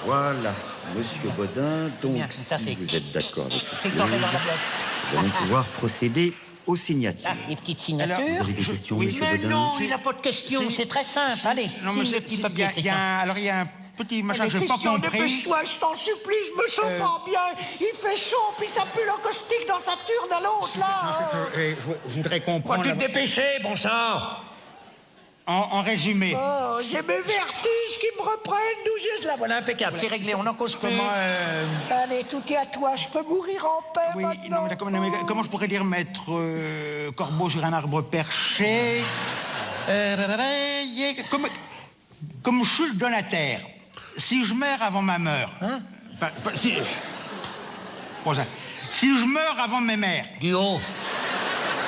Voilà, Monsieur Bodin, donc bien, ça, si c'est- vous êtes d'accord avec C'est cette correct clause, dans la boîte. nous allons pouvoir procéder aux signatures. Ah, les petites signatures. Alors, Vous avez des questions, oui, Monsieur Mais Bodin? non, il n'a pas de questions, Si. c'est très simple. Allez, Non, mais signe le petit papier, Christian. alors il y a un petit machin, Allez, j'ai pas Christian, compris. dépêche-toi, je t'en supplie, je me sens pas bien. Il fait chaud, puis ça pue l'encaustique dans sa turne à l'autre, Non, là. c'est que, je voudrais comprendre. Faut-tu te dépêcher, bon sang? En résumé. Oh, j'ai mes vertiges qui me reprennent, d'où je La voilà, impeccable, c'est réglé, on en cause plus. Comment, Allez, tout est à toi, je peux mourir en paix oui, maintenant. non, mais d'accord, non, mais comment je pourrais dire mettre corbeau sur un arbre perché comme je suis le donataire, si je meurs avant ma mère, si je meurs avant ma mère, Du haut.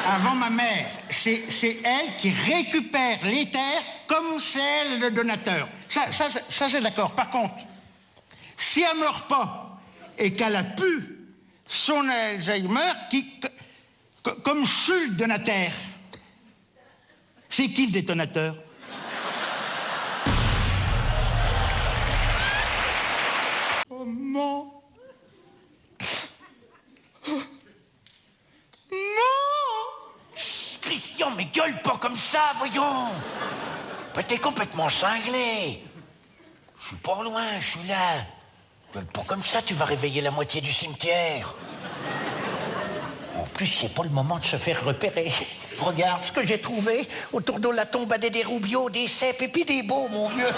avant ma mère, c'est elle qui récupère les terres comme c'est elle le donateur. Ça c'est d'accord. Par contre, si elle meurt pas et qu'elle a pu son Alzheimer, comme je suis le donateur, c'est qui le détonateur? Oh non! Christian, mais gueule pas comme ça, voyons. Mais t'es complètement cinglé. Je suis pas loin, je suis là. Gueule pas comme ça, tu vas réveiller la moitié du cimetière. En plus, c'est pas le moment de se faire repérer. Regarde ce que j'ai trouvé autour de la tombe à des roubiaux, des cèpes et puis des beaux, mon vieux.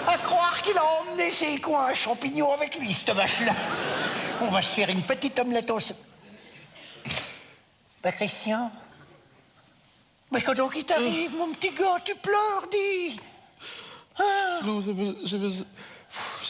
À croire qu'il a emmené ses coins à champignons avec lui, Cette vache-là. On va se faire une petite omelette au... Bah, Christian? Mais qu'est-ce qui t'arrive, mon petit gars? Tu pleures, dis. Ah. Non,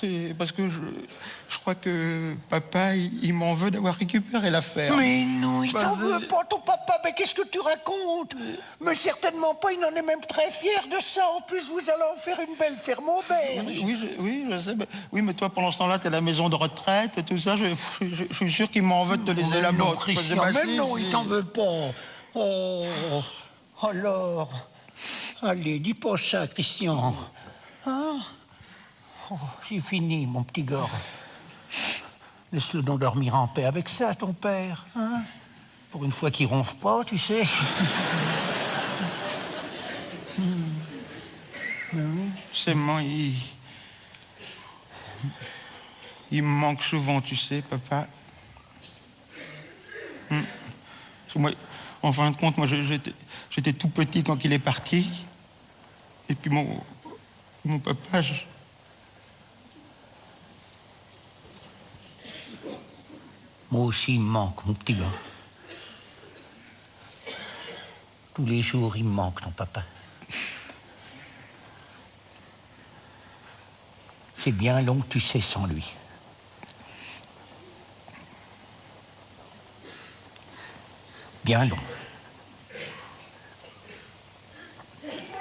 c'est parce que je crois que papa, il m'en veut d'avoir récupéré l'affaire. Mais non, il t'en Bah, veut pas, ton papa. Mais qu'est-ce que tu racontes? Mais certainement pas, il en est même très fier de ça. En plus, vous allez en faire une belle ferme auberge. Oui, je sais. Oui, mais toi, pendant ce temps-là, t'es à la maison de retraite, tout ça. Je suis sûr qu'il m'en veut de te laisser la Non, botte. Christian, même non, il t'en veut pas. Oh, alors. Allez, dis pas ça, Christian. Hein? Oh, c'est fini, mon petit gars. Laisse-le donc dormir en paix avec ça, ton père. Hein? Pour une fois qu'il ronfle pas, tu sais. C'est moi, il me manque souvent, tu sais, papa. Parce que moi, en fin de compte, moi, j'étais tout petit quand il est parti. Et puis mon papa, Moi aussi, il me manque, mon petit gars. Tous les jours, il me manque, ton papa. C'est bien long que tu sais sans lui. Bien long.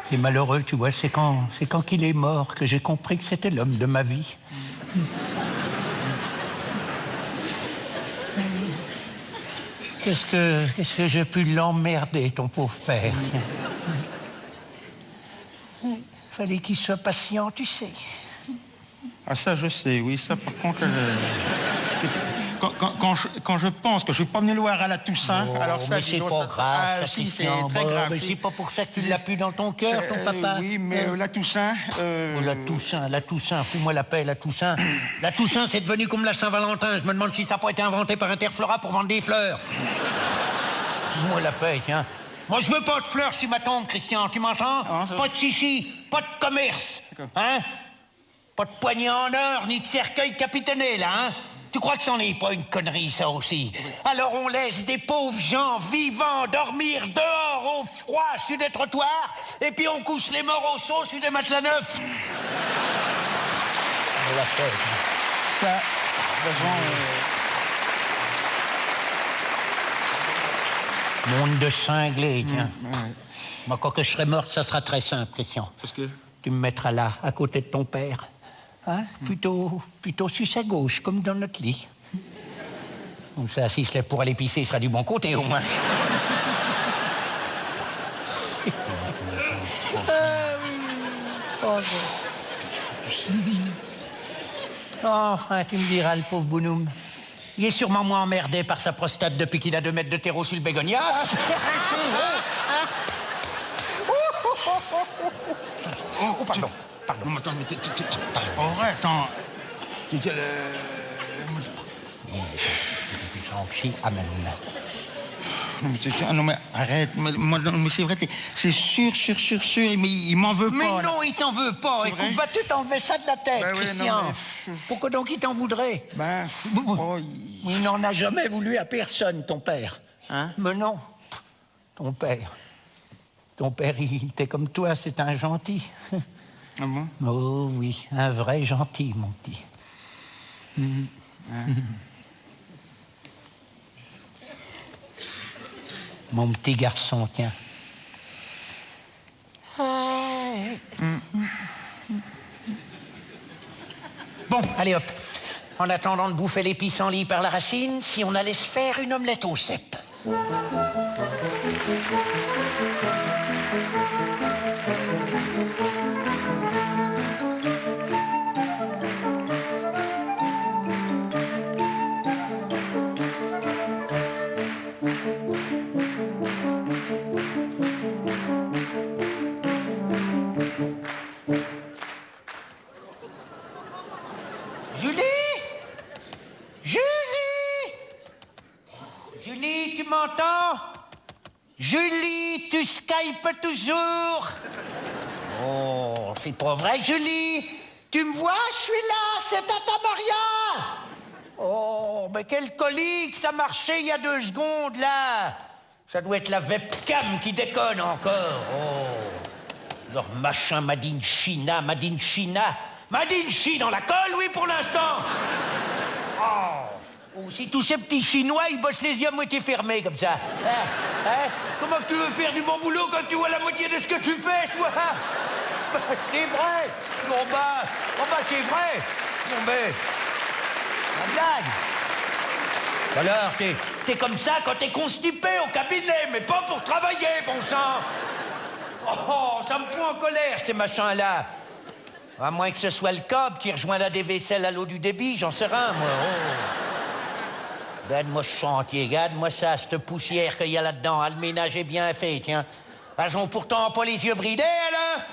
C'est malheureux, tu vois, c'est quand qu'il est mort que j'ai compris que c'était l'homme de ma vie. Qu'est-ce que j'ai pu l'emmerder, ton pauvre père. Fallait qu'il soit patient, tu sais. Ah ça je sais, oui, ça par contre... Quand je pense que je suis pas venu le voir à la Toussaint, alors ça... mais c'est pas grave, ah, ça, si, c'est Christian. très Bon, grave. mais si. c'est pas pour ça que tu l'as plus dans ton cœur, ton papa. Oui, mais la Toussaint... Oh, la Toussaint, fous-moi la paix, la Toussaint. La Toussaint, c'est devenu comme la Saint-Valentin. Je me demande si ça n'a pas été inventé par Interflora pour vendre des fleurs. Fous-moi la paix, tiens. Moi, je veux pas de fleurs sur ma tombe, Christian, tu m'entends? Pas de chichi, pas de commerce, hein? Pas de poignée en or, ni de cercueil capitonné, là, hein? Tu crois que c'en est pas une connerie, ça aussi? Alors on laisse des pauvres gens vivants dormir dehors au froid sur des trottoirs, et puis on couche les morts au chaud sur des matelas neufs. La paix, Ça, de toute façon, monde de cinglés, tiens. ouais. Moi, quand que je serai morte, ça sera très simple, Christian. Parce que... Tu me mettras là, à côté de ton père. Hein? Plutôt sur sa gauche, comme dans notre lit. Comme ça, s'il se lève pour aller pisser, il sera du bon côté, au moins. Oh, enfin, tu me diras, le pauvre bonhomme. Il est sûrement moins emmerdé par sa prostate depuis qu'il a 2 mètres de terreau sur le bégonia. Oh, pardon. Pardon, mais attends, mais c'est pas vrai, attends. Non, mais arrête, mais c'est vrai, c'est sûr, mais il m'en veut pas. Mais là. non, il t'en veut pas. C'est Écoute, vrai. vas-tu t'enlever ça de la tête, Ben oui, Christian? non, mais- Pourquoi donc il t'en voudrait? Ben, oh, Il n'en a jamais voulu à personne, ton père. Hein? Mais non, ton père. Ton père, il était comme toi, c'est un gentil. ah bon? Oh oui, un vrai gentil, mon petit. Mon petit garçon, tiens. Bon, allez hop. En attendant de bouffer les pissenlits par la racine, si on allait se faire une omelette au cèpe. Julie? Julie? Julie, tu m'entends? Julie, tu skypes toujours? Oh, c'est pas vrai, Julie? Tu me vois? Je suis là, c'est Tata Maria! Oh, mais quel colique, ça marchait il y a 2 secondes, là! Ça doit être la webcam qui déconne encore. Oh, leur machin Made in China, Made in China. Made in Chine dans la colle, oui, pour l'instant. Oh, si tous ces petits Chinois, ils bossent les yeux à moitié fermés, comme ça. Comment tu veux faire du bon boulot quand tu vois la moitié de ce que tu fais, toi? C'est vrai. Bon, c'est vrai. Bon, mais... La blague. Alors, t'es comme ça quand t'es constipé au cabinet, mais pas pour travailler, bon sang. Oh, ça me fout en colère, ces machins-là. À moins que ce soit le cob qui rejoint la vaisselle à l'eau du débit, j'en sais rien, moi. Oh. Regarde-moi ce chantier, regarde-moi ça, cette poussière qu'il y a là-dedans. Ah, le ménage est bien fait, tiens. Elles ont pourtant pas les yeux bridés, là.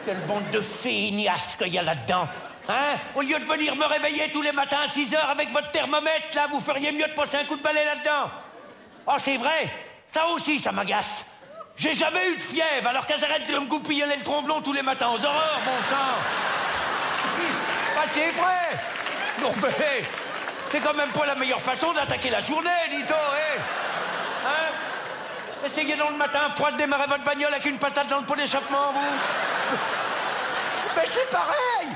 Quelle bande de feignasses qu'il y a là-dedans. Hein? Au lieu de venir me réveiller tous les matins à 6 heures avec votre thermomètre, là, vous feriez mieux de passer un coup de balai là-dedans. Oh, c'est vrai. Ça aussi, ça m'agace. J'ai jamais eu de fièvre, alors qu'elles arrêtent de me goupillonner le tromblon tous les matins aux horreurs, bon sang. Ah, c'est vrai. Non, mais c'est quand même pas la meilleure façon d'attaquer la journée, dis-toi, Hein? Essayez donc le matin froid de démarrer votre bagnole avec une patate dans le pot d'échappement, vous. Mais c'est pareil.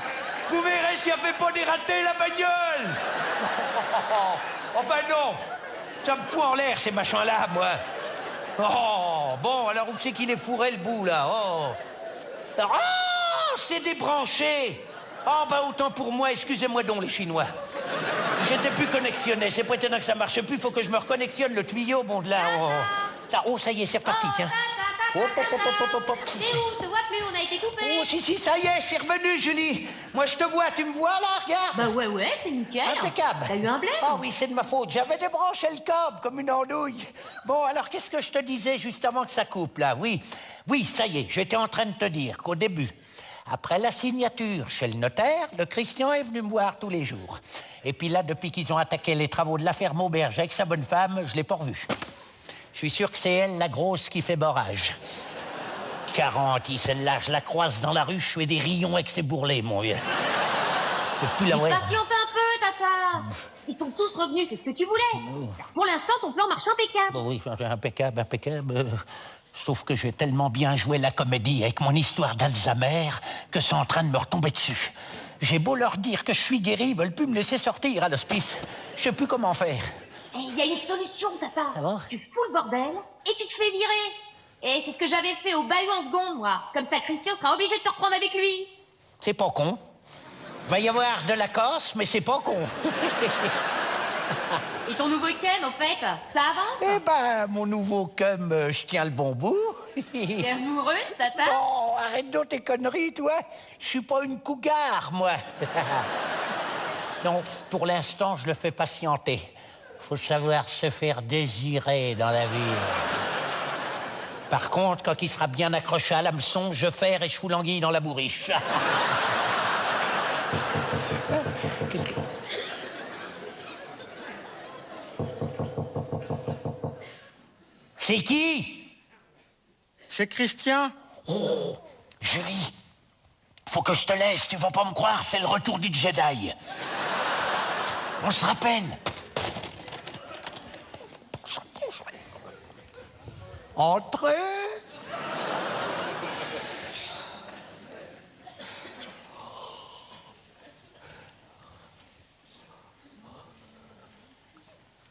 Vous verrez si elle fait pas dérater la bagnole. Oh ben non. Ça me fout en l'air, ces machins-là, moi. Oh, bon, alors où c'est qu'il est fourré, le bout, là? Oh, c'est débranché. Oh, ben autant pour moi, excusez-moi donc, les Chinois. J'étais plus connexionné, c'est pas étonnant que ça marche plus, faut que je me reconnexionne le tuyau, bon, de là. Oh, ça y est, c'est reparti, tiens. Hop. C'est où? Je te vois plus, on a été coupés. Oh, si, ça y est, c'est revenu, Julie. Moi, je te vois, tu me vois, là, regarde. Bah ouais, c'est nickel. Impeccable. T'as eu un blême? Ah oui, c'est de ma faute. J'avais débranché le câble comme une andouille. Bon, alors, qu'est-ce que je te disais juste avant que ça coupe, là? Oui, ça y est, j'étais en train de te dire qu'au début, après la signature chez le notaire, le Christian est venu me voir tous les jours. Et puis là, depuis qu'ils ont attaqué les travaux de la ferme auberge avec sa bonne femme, je l'ai pas revue. Je suis sûr que c'est elle, la grosse, qui fait barrage. 40, celle-là, je la croise dans la rue, je fais des rayons avec ses bourrelets, mon vieux. Patiente un peu, Tata. Ils sont tous revenus, c'est ce que tu voulais. Pour l'instant, ton plan marche impeccable. Bon, oui, impeccable. Sauf que j'ai tellement bien joué la comédie avec mon histoire d'Alzheimer que c'est en train de me retomber dessus. J'ai beau leur dire que je suis guéri, ils veulent plus me laisser sortir à l'hospice. Je sais plus comment faire. Il y a une solution, Tata. Ah bon? Tu fous le bordel et tu te fais virer. Et c'est ce que j'avais fait au Bayou en seconde, moi. Comme ça, Christian sera obligé de te reprendre avec lui. C'est pas con. Va y avoir de la casse, mais c'est pas con. Et ton nouveau cum, au fait, ça avance? Eh ben, mon nouveau cum, je tiens le bon bout. T'es amoureuse, tata? Oh, arrête donc tes conneries, toi. Je suis pas une cougar, moi. Non, pour l'instant, je le fais patienter. Faut savoir se faire désirer dans la vie. Par contre, quand il sera bien accroché à l'hameçon, je ferre et je fous l'anguille dans la bourriche. Qu'est-ce que... C'est qui? C'est Christian. Oh, Julie, faut que je te laisse, tu vas pas me croire, c'est le retour du Jedi. On se rappelle. Entrez.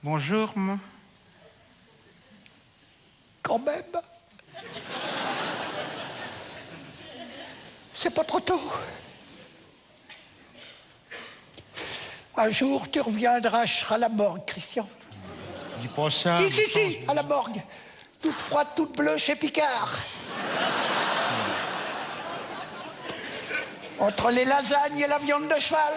Bonjour, moi. Quand même. C'est pas trop tôt. Un jour, tu reviendras, je serai à la morgue, Christian. Dis pas ça. Si, à la morgue. Toute froide, toute bleue chez Picard. Entre les lasagnes et la viande de cheval.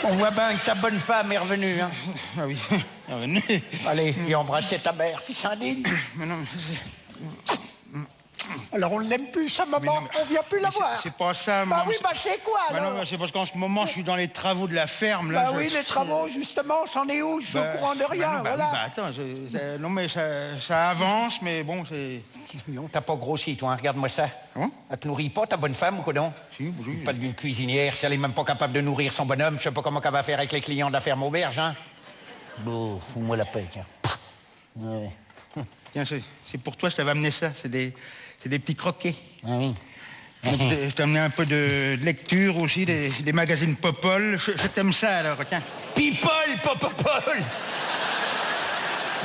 On voit bien que ta bonne femme est revenue, hein. Ah oui, revenu. Allez, et embrasser ta mère, fils indigne. Mais non, Alors on ne l'aime plus, sa maman, mais on vient plus la voir. c'est pas ça, Bah maman, oui, c'est- bah c'est quoi, Bah alors? non, c'est parce qu'en ce moment, je suis dans les travaux de la ferme, là. Bah oui, les travaux, justement, c'en est où? Je suis au courant de rien, voilà. Attends, non, mais ça avance, mais bon, c'est... Non, t'as pas grossi, toi, hein, regarde-moi ça. Hein? Elle te nourrit pas, ta bonne femme, ou quoi donc? Si, oui. Pas d'une cuisinière, si elle est même pas capable de nourrir son bonhomme, je sais pas comment qu'elle va faire avec les clients de la ferme auberge, hein? Bon, fous-moi la paix, tiens. Ouais. Tiens, c'est pour toi, je t'avais amené ça, c'est des petits croquets. Ah oui. Je t'ai amené un peu de lecture aussi, des magazines Popol. Je t'aime ça, alors, tiens. People, Popopol!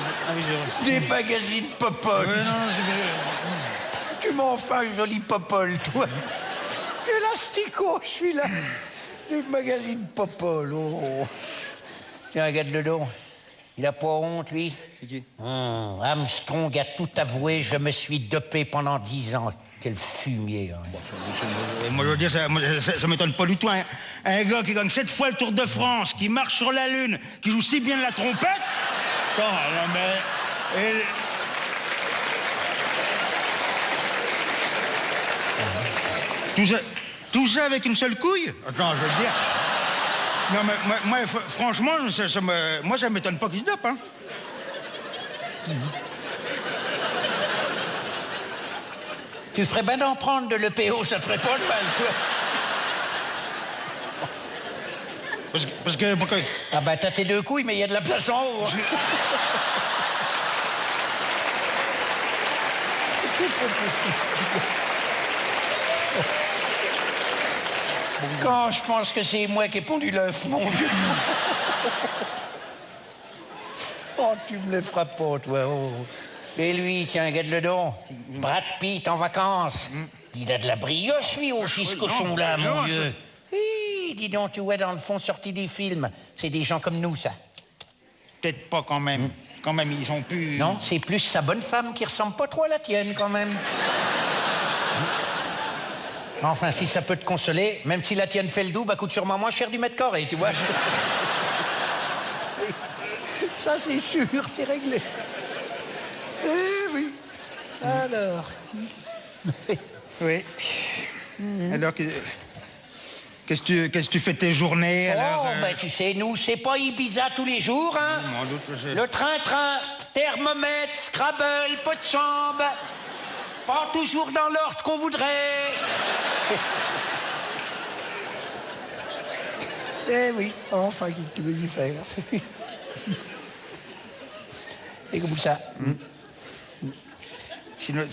Ah oui, Des magazines Popol! Ouais, non, Tu m'en fais un joli Popol, toi! Et l'asticot, je suis là! Des magazines Popol, oh! Tiens, regarde le dos. Il a pas honte, lui? c'est qui? Armstrong a tout avoué, je me suis dopé pendant 10 ans. Quel fumier, hein. Et moi, je veux dire, ça m'étonne pas du tout. Un gars qui gagne 7 fois le Tour de France, qui marche sur la Lune, qui joue si bien de la trompette. Attends, non, mais... Tout ça avec une seule couille? Attends, je veux dire... Non, mais moi, franchement, moi, ça m'étonne pas qu'il se dope, hein. Tu ferais bien d'en prendre de l'EPO, ça te ferait pas de mal, toi. Pourquoi? Ah bah t'as tes 2 couilles, mais il y a de la place en haut. Hein. Quand je pense que c'est moi qui ai pondu l'œuf, mon Dieu. Oh, tu me les feras pas, toi. Oh. Et lui, tiens, regarde le don. Brad Pitt en vacances. Il a de la brioche, lui, aussi, ce cochon-là, non, mon ça- Dieu. Hi, dis donc, tu vois, dans le fond, sorti des films. C'est des gens comme nous, ça. Peut-être pas quand même. Quand même, ils ont pu... Non, c'est plus sa bonne femme qui ressemble pas trop à la tienne, quand même. Enfin, si ça peut te consoler, même si la tienne fait le double, bah coûte sûrement moins cher du mètre carré, tu vois. Ça, c'est sûr, c'est réglé. Eh oui. Alors. Oui. Alors, qu'est-ce que tu fais tes journées, alors Oh, ben tu sais, nous, c'est pas Ibiza tous les jours, hein. Mon doute, Le train-train, thermomètre, Scrabble, pot de chambre. Pas toujours dans l'ordre qu'on voudrait. Eh oui, enfin, qu'est-ce que tu veux y faire? Et comme ça. Sinon,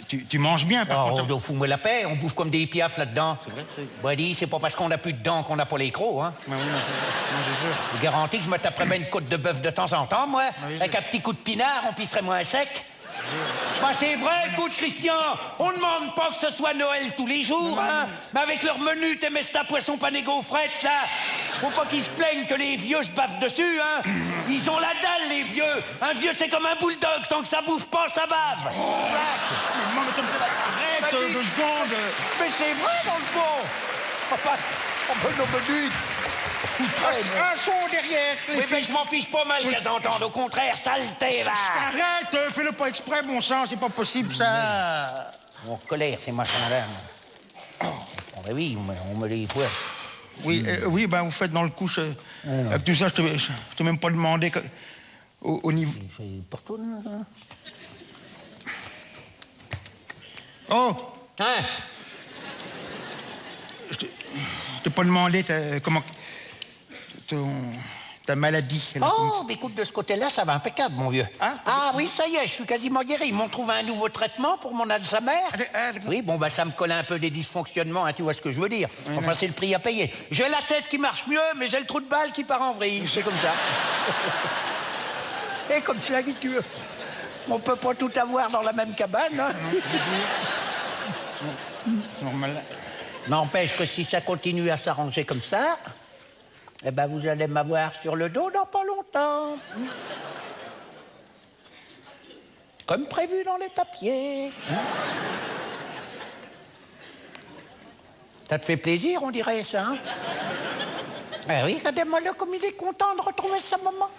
tu manges bien, par contre. Oh, fous-moi la paix, on bouffe comme des piafs là-dedans. C'est vrai, Bon, dis, c'est pas parce qu'on a plus de dents qu'on a pas les crocs, hein. Oui, c'est sûr. Je garantis que je me taperais bien une côte de bœuf de temps en temps, moi. Oui, Avec un petit coup de pinard, on pisserait moins sec. Bah, c'est vrai, écoute, Christian, on demande pas que ce soit Noël tous les jours, hein. Mais avec leur menu Temesta poisson pané gaufrette, là, faut pas qu'ils se plaignent que les vieux se baffent dessus, hein. Ils ont la dalle, les vieux. Un vieux, c'est comme un bulldog, tant que ça bouffe pas, ça bave. Non, mais arrête 2 secondes. Mais c'est vrai, dans le fond. Un son derrière. Oui, mais je m'en fiche pas mal qu'elles entendent. Au contraire, saleté, va. Arrête, fais-le pas exprès, bon sang, c'est pas possible, ça. Mon colère, ces machins-là. Oh, ben oui, on me les voit. Oui, ben vous faites dans le coup. Avec tout ça, je t'ai même pas demandé au niveau. C'est pour toi, hein? Oh! Hein? Je t'ai pas demandé comment. Ta maladie. Oh, mais écoute, de ce côté-là, ça va impeccable, mon vieux. Hein? Ah oui, ça y est, je suis quasiment guéri. Ils m'ont trouvé un nouveau traitement pour mon Alzheimer. Oui, bon, bah ça me colle un peu des dysfonctionnements, hein, tu vois ce que je veux dire. Enfin, c'est le prix à payer. J'ai la tête qui marche mieux, mais j'ai le trou de balle qui part en vrille. C'est comme ça. Et comme tu l'as dit, tu veux. On peut pas tout avoir dans la même cabane, hein. Normal. N'empêche que si ça continue à s'arranger comme ça, eh ben vous allez m'avoir sur le dos dans pas longtemps. Comme prévu dans les papiers. Ça te fait plaisir, on dirait ça, hein? Eh oui, regardez-moi-le comme il est content de retrouver sa maman.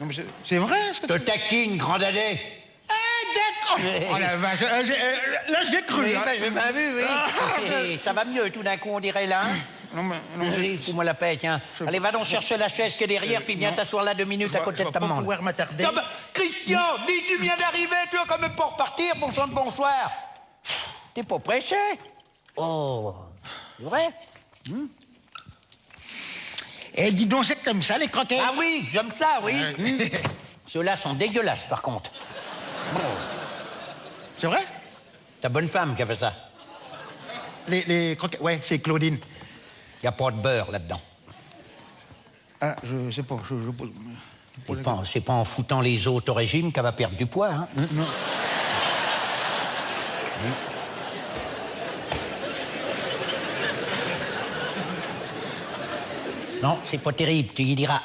Non, mais c'est vrai, ce que Te taquine, grand dadais. Ah, d'accord. Oh la vache, là, j'ai cru. Oui, hein. ben, je m'ai vu, oui. Et ça va mieux tout d'un coup, on dirait là, hein? Non, Oui, fous-moi la paix, tiens. Allez, va donc chercher la chaise qui est derrière, puis viens t'asseoir là 2 minutes à côté de ta maman. Je vais pas pouvoir m'attarder. Christian, dis, tu viens d'arriver, tu vas quand même pas repartir pour chanter bonsoir. T'es pas pressé? Oh, c'est vrai? Eh, dis donc, c'est que t'aimes ça, les croquettes? Ah oui, j'aime ça, oui. Ceux-là sont dégueulasses, par contre. C'est vrai? Ta bonne femme qui a fait ça. Les croquettes, ouais, c'est Claudine. Y a pas de beurre là-dedans. Ah, je sais pas, C'est pas en foutant les autres au régime qu'elle va perdre du poids, hein? Non. Non, c'est pas terrible, tu y diras.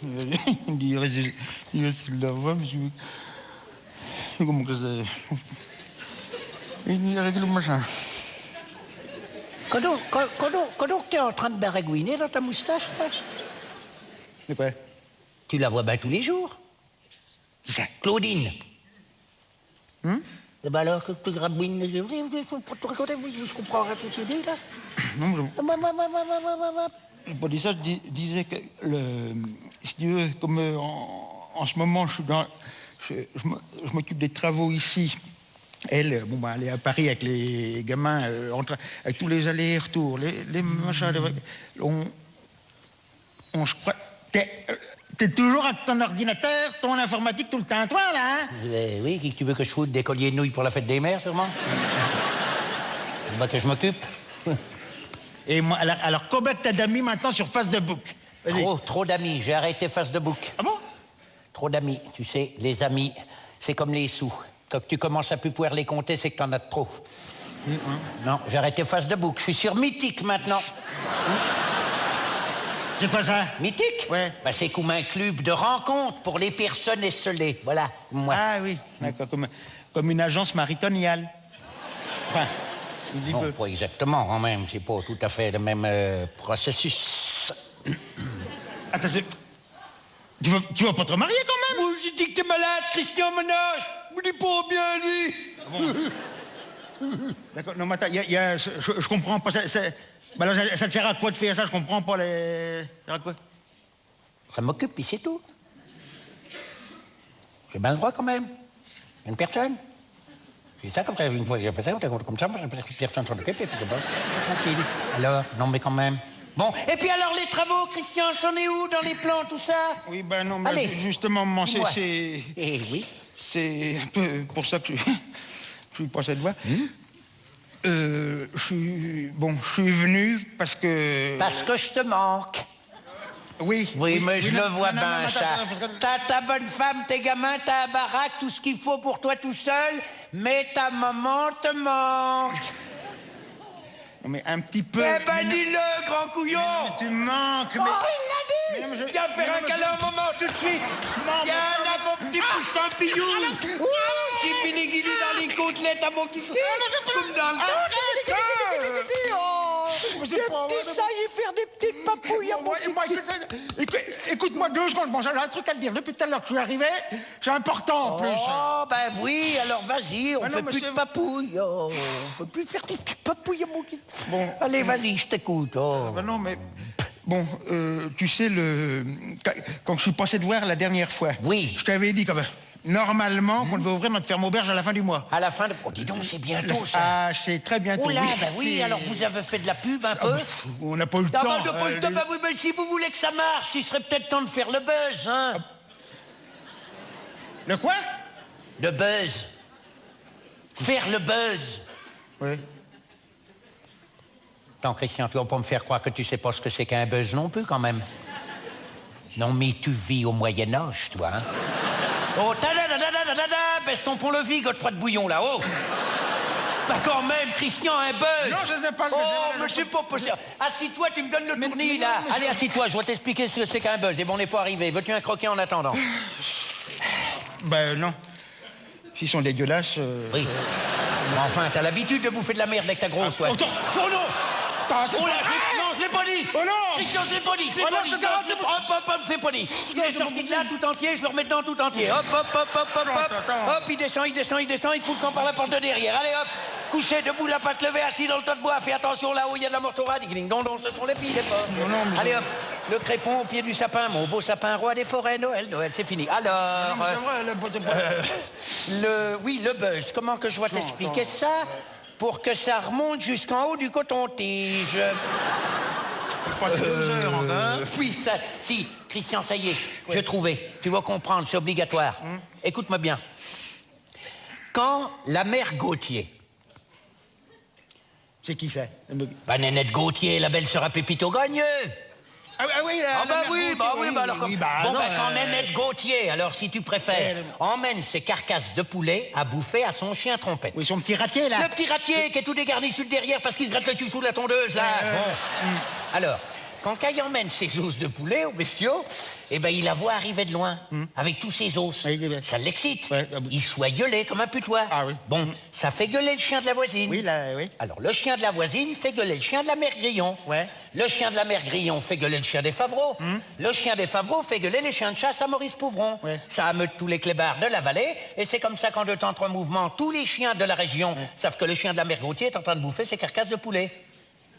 Il dirait, c'est la voix, monsieur. Comment que c'est? Il dirait que le machin. Quand donc t'es en train de baragouiner dans ta moustache, là? C'est quoi? Tu la vois bien tous les jours. C'est ça. Claudine. Eh ben alors, que tu grabouines, je comprends rien que tu dis, là. Non, je pas dit ça, je disais que, si tu veux, comme en ce moment, je m'occupe des travaux ici. Elle, bon, bah, elle est à Paris avec les gamins, avec tous les allers-retours, les machins. Je crois. T'es toujours avec ton ordinateur, ton informatique tout le temps, toi, là, hein? Oui, qui tu veux que je foute des colliers de nouilles pour la fête des mères, sûrement? Bah, que je m'occupe. Et moi, alors combien t'as d'amis maintenant sur Facebook? Trop d'amis. J'ai arrêté Facebook. Ah bon? Trop d'amis. Tu sais, les amis, c'est comme les sous. Quand tu commences à plus pouvoir les compter, c'est que t'en as de trop. Non, j'ai arrêté Facebook. Je suis sur Mythique maintenant. C'est quoi ça? Mythique? Ouais. Bah, c'est comme un club de rencontres pour les personnes esselées. Voilà, moi. Ah oui, d'accord, comme une agence maritoniale. Enfin, non, pas exactement, quand même. C'est pas tout à fait le même processus. Attends, tu vas pas te marier quand même? Moi, j'ai dit que t'es malade, Christian Menage. Me dis pas bien, lui. D'accord, non, mais attends, je comprends pas. Bah alors, ça te sert à quoi de faire ça? Je comprends pas les. Ça sert à quoi? Ça m'occupe, puis c'est tout. J'ai bien le droit, quand même. Une personne. C'est ça, comme ça, une fois que j'ai fait ça, comme ça, moi, personne s'en occupe, et puis c'est bon. Tranquille. Alors, non, mais quand même. Bon, et puis alors, les travaux, Christian, j'en ai où dans les plans, tout ça? Oui, ben non, mais allez, justement, maman, dis-moi. c'est. Eh oui. c'est un peu pour ça que je suis passé de voix. Je suis venu parce que... Parce que je te manque. Oui. Oui, mais je le vois non, bien, non, ça. attends, parce que- T'as ta bonne femme, tes gamins, t'as un baraque, tout ce qu'il faut pour toi tout seul, mais ta maman te manque. Non, mais un petit peu... Eh ben, Mais non- dis-le, grand couillon. mais tu manques, mais... Oh, il Mais non, mais l'a je- dit. Viens faire un câlin un moment, tout de suite. Viens là, mon petit poussin pillou. J'ai fini guidé dans les côtelettes à mon kiki. Comme dans le faire des petites papouilles à mon Écoute-moi 2 secondes, bon, j'ai un truc à te dire. Depuis tout à l'heure que je suis arrivé, c'est important en plus. Oh, ben oui, alors vas-y, on Ah non, fait mais plus c'est- de papouilles. Oh, on peut plus faire des petites papouilles à mon kiki. Bon. Allez, vas-y, je t'écoute. Oh. Ben non, mais... Bon, tu sais, quand je suis passé te voir la dernière fois... Oui. Je t'avais dit que, normalement, qu'on devait ouvrir notre ferme auberge à la fin du mois. À la fin de... Oh, dis donc, c'est bientôt, ça. Ah, c'est très bientôt. Oh là, oui, ben oui, c'est- alors vous avez fait de la pub un peu. On n'a pas eu le Ah, temps. ben, pas le temps, ben oui, ben, si vous voulez que ça marche, il serait peut-être temps de faire le buzz, hein. Le quoi? Le buzz. Faire le buzz. Oui. Attends, Christian, tu vas pas me faire croire que tu sais pas ce que c'est qu'un buzz non plus, quand même. Non, mais tu vis au Moyen-Âge, toi, hein. Oh, ta-da-da-da-da-da-da, baisse ton pont-levis, Godefroy de Bouillon, là-haut. Bah quand même, Christian, un buzz. Non, je sais pas ce que Oh, c'est. mais je sais pas possible. Assis-toi, tu me donnes le Mais- tournis, mais non, là. mais Allez, assis-toi, je vais t'expliquer ce que c'est qu'un buzz. Et bon, on n'est pas arrivé. Veux-tu un croquet en attendant? Ben non. S'ils sont dégueulasses... Oui. Mais enfin, t'as l'habitude de bouffer de la merde avec ta grosse, ouais. attends. Oh non! Attends, c'est Oh là, pas- non, je l'ai pas dit! Oh non! Christian, je l'ai pas dit, je l'ai Oh pas non, dit! je te Non, garantis je l'ai pas. hop, je l'ai pas dit! Il est sorti de là tout entier, je le remets dedans tout entier. Hop, hop, hop, hop, hop, hop! Attends. Hop, il descend, il fout le camp par la porte de derrière. Allez, hop! Couché, debout, la patte levée, assis dans le tas de bois. Fais attention, là-haut, il y a de la mortorade. Non, ce sont les filles, les porcs. Non, mais Allez, hop! Le crépon au pied du sapin, mon beau sapin roi des forêts, Noël, c'est fini. Alors... Non, mais c'est vrai, Oui, le buzz. Comment que je dois t'expliquer ça pour que ça remonte jusqu'en haut du coton-tige? Pas 2 heures encore. Oui, ça... Si, Christian, ça y est, j'ai trouvé. Tu vas comprendre, c'est obligatoire. Écoute-moi bien. Quand la mère Gauthier... C'est qui ça? Bah, Nénette Gauthier, la belle-sœur à Pépito Gagneux. Ah oui, Ah bah oui, bah alors... oui, bon, non, quand Nénette Gauthier, alors si tu préfères, emmène ses carcasses de poulet à bouffer à son chien trompette. Oui, son petit ratier, là. Le petit ratier qui est tout dégarni sur le derrière parce qu'il se gratte le cul sous la tondeuse, là. Bon. Alors, quand Caille emmène ses os de poulet au bestiau, eh ben, il la voit arriver de loin, avec tous ses os. Oui, oui. Ça l'excite. Ouais, Il soit gueulé comme un putois. Ah oui. Bon, ça fait gueuler le chien de la voisine. Oui, là, oui. Alors, le chien de la voisine fait gueuler le chien de la mère Grillon. Ouais. Le chien de la mère Grillon fait gueuler le chien des Favreaux. Le chien des Favreaux fait gueuler les chiens de chasse à Maurice Pouvron. Ouais. Ça ameute tous les clébards de la vallée. Et c'est comme ça qu'en 2 temps, 3 mouvements, tous les chiens de la région savent que le chien de la mère Gauthier est en train de bouffer ses carcasses de poulet.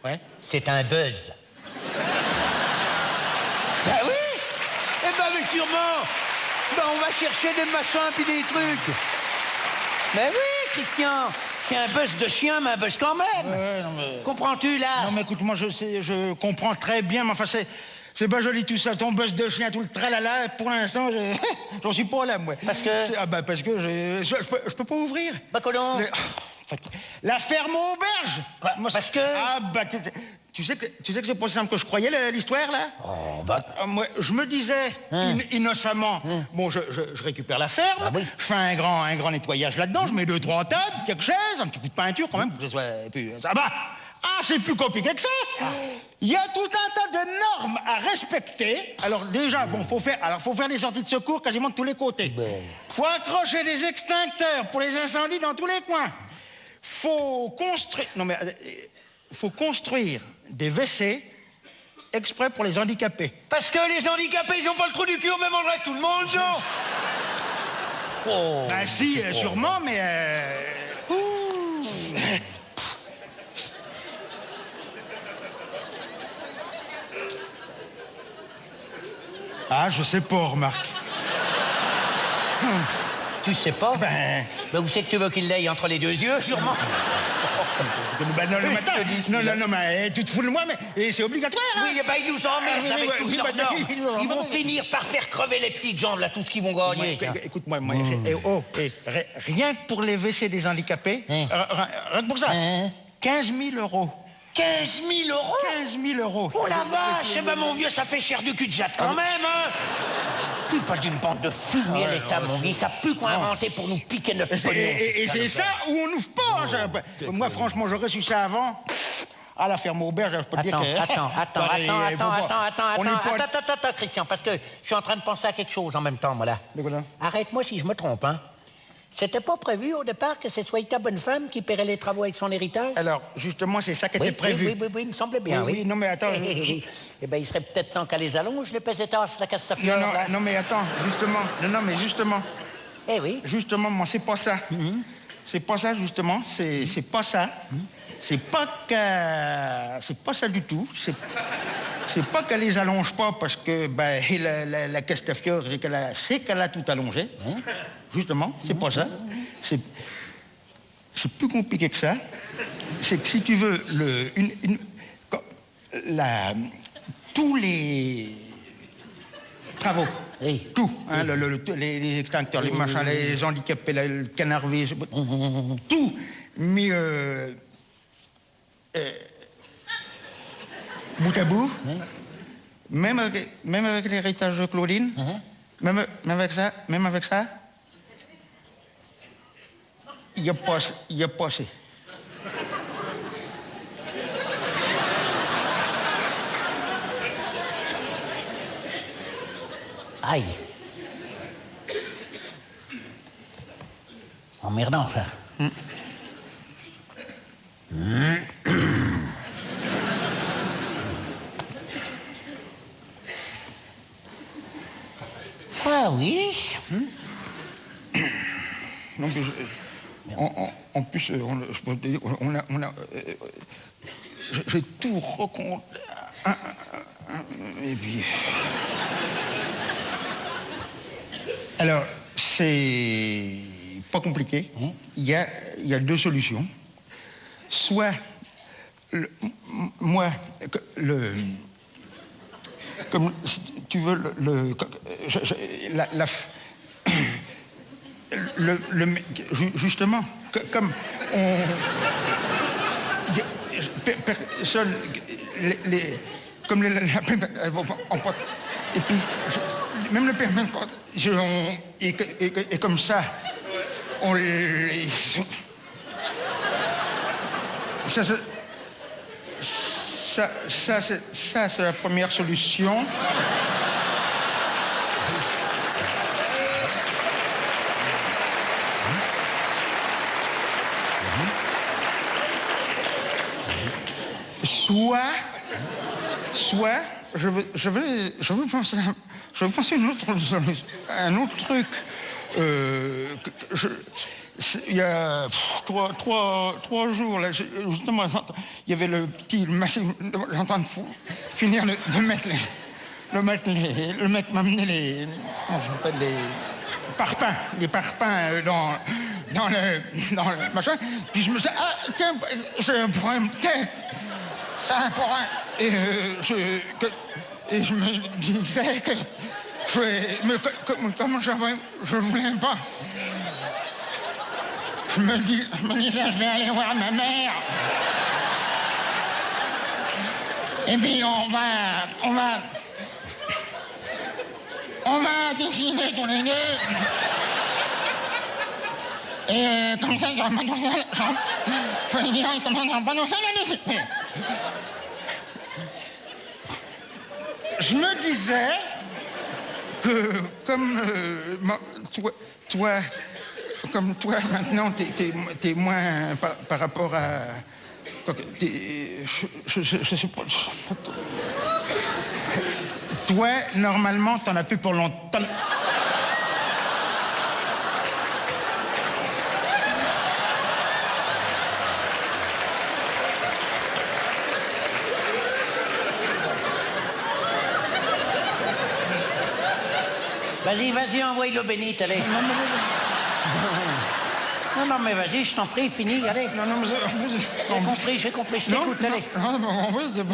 Ouais. C'est un buzz. Ben oui! Eh ben, mais sûrement! Ben, on va chercher des machins puis des trucs. Mais oui, Christian! C'est un buzz de chien, mais un buzz quand même! Ouais, non, mais... Comprends-tu, là? Non, mais écoute-moi, je comprends très bien, mais enfin, c'est pas joli tout ça, ton buzz de chien, tout le tralala. Pour l'instant, j'en suis pas là, moi. Parce que? Ah bah, parce que je peux pas ouvrir. Bah, colon! La ferme auberge. Bah, parce que? Ah bah, tu sais que c'est pas si simple que je croyais, l'histoire, là. Oh, bah... Moi, je me disais, innocemment, bon, je récupère la ferme, Ah oui. je fais un grand nettoyage là-dedans, je mets 2-3 tables, quelques chaises, un petit coup de peinture quand même, pour que ce soit... Et puis, ça va. Ah, c'est plus compliqué que ça. Il y a tout un tas de normes à respecter. Alors déjà, bon, faut faire des sorties de secours quasiment de tous les côtés. Faut accrocher des extincteurs pour les incendies dans tous les coins. Faut construire des WC exprès pour les handicapés. Parce que les handicapés, ils ont pas le trou du cul au même endroit que tout le monde, non? Oh. Ben si, sûrement, mais... Ah, je sais pas, remarque. Tu sais pas? Ben... Ben, où c'est que tu veux qu'il l'aille entre les 2 yeux, sûrement? Bah, non, le matin. Non, mais tu te fous de moi, mais c'est obligatoire. Hein. Oui, bah, ils nous emmerdent avec tous leurs normes. Ils vont finir par faire crever les petites jambes, là, tout ce qu'ils vont gagner. Écoute-moi, rien que pour les WC des handicapés, rien que pour ça, 15 000 €. 15 000 €? 15 000 €. Oh la vache! Eh ben, mon vieux, ça fait cher du cul de jatte quand même, hein! Plus pas d'une bande de fumier, l'État, mon vieux. Ils savent plus quoi inventer pour nous piquer notre pognon. Et c'est ça où on n'ouvre pas. Moi, franchement, j'aurais su ça avant. À la ferme auberge, je peux te dire que... Attends, Christian, parce que je suis en train de penser à quelque chose en même temps, moi, là. Arrête-moi si je me trompe, hein. C'était pas prévu au départ que ce soit ta bonne femme qui paierait les travaux avec son héritage? Alors, justement, c'est ça qui était prévu. Oui, il me semblait bien, oui. Non, mais attends... Eh ben, il serait peut-être temps qu'à les allonge, les pesetas, la Castafiore, là. Non, mais attends, justement. Eh oui. Justement, moi, c'est pas ça. C'est pas ça, justement. C'est pas ça. C'est pas ça du tout. C'est pas qu'elle les allonge pas parce que la Castafiore, c'est qu'elle a tout allongé. Justement, c'est pas ça. C'est plus compliqué que ça. C'est que si tu veux, tous les travaux, tout, hein, les extincteurs, les machins, les handicapés, le canard tout, mais bout à bout, même avec l'héritage de Claudine, même avec ça, il n'y a pas assez. Aïe. Emmerdant, ça. Ah oui. Donc, en plus, je peux te dire, j'ai tout raconté. Et puis... Alors, c'est pas compliqué. Il y a deux solutions. Soit, comme si tu veux, justement, comme on... Personne... Comme elles vont en porte. Et puis, même le permis de porte, et comme ça, on les... Ça, c'est la première solution. Soit, je veux penser à un autre truc. Il y a 3 jours, là, justement, il y avait le petit machin, j'entends finir de mettre le mec m'a amené les parpaings dans le machin, puis je me suis dit, ah tiens, c'est un problème peut-être, c'est un problème, et je me disais que comment je voulais pas. Je me disais, je vais aller voir ma mère. Et puis on va décider tous les deux. Et comme ça, j'aurais pas tout seul. Faut lui dire, comme ça, j'aurais pas tout seul à décider. Je me disais que comme toi, comme toi, maintenant, t'es moins par rapport à... Je sais pas... Toi, normalement, t'en as plus pour longtemps. Vas-y, envoie l'eau bénite, allez. Non, mais vas-y, je t'en prie, finis, allez. Non, mais J'ai compris, je t'écoute, allez. Non, en fait, c'est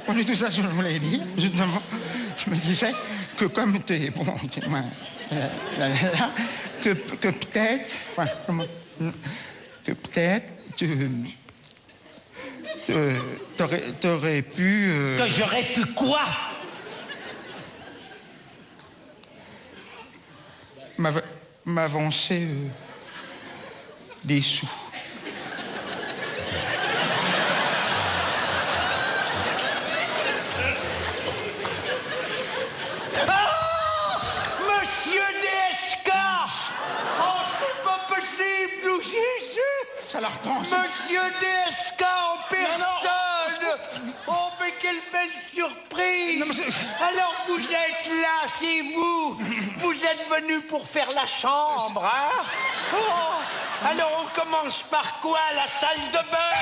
pas du tout ça que je voulais dire. Justement, je me disais que comme t'es... Bon, que peut-être... Enfin, que peut-être t'aurais pu... Que j'aurais pu quoi? m'avancer des sous. Monsieur DSK! Oh, c'est pas possible, nous Jésus! Ça la reprend. Monsieur DSK en personne! Oh, mais quelle belle surprise! Non, mais alors vous êtes là, c'est vous! Vous êtes venu pour faire la chambre, hein? Oh, alors on commence par quoi? La salle de bain?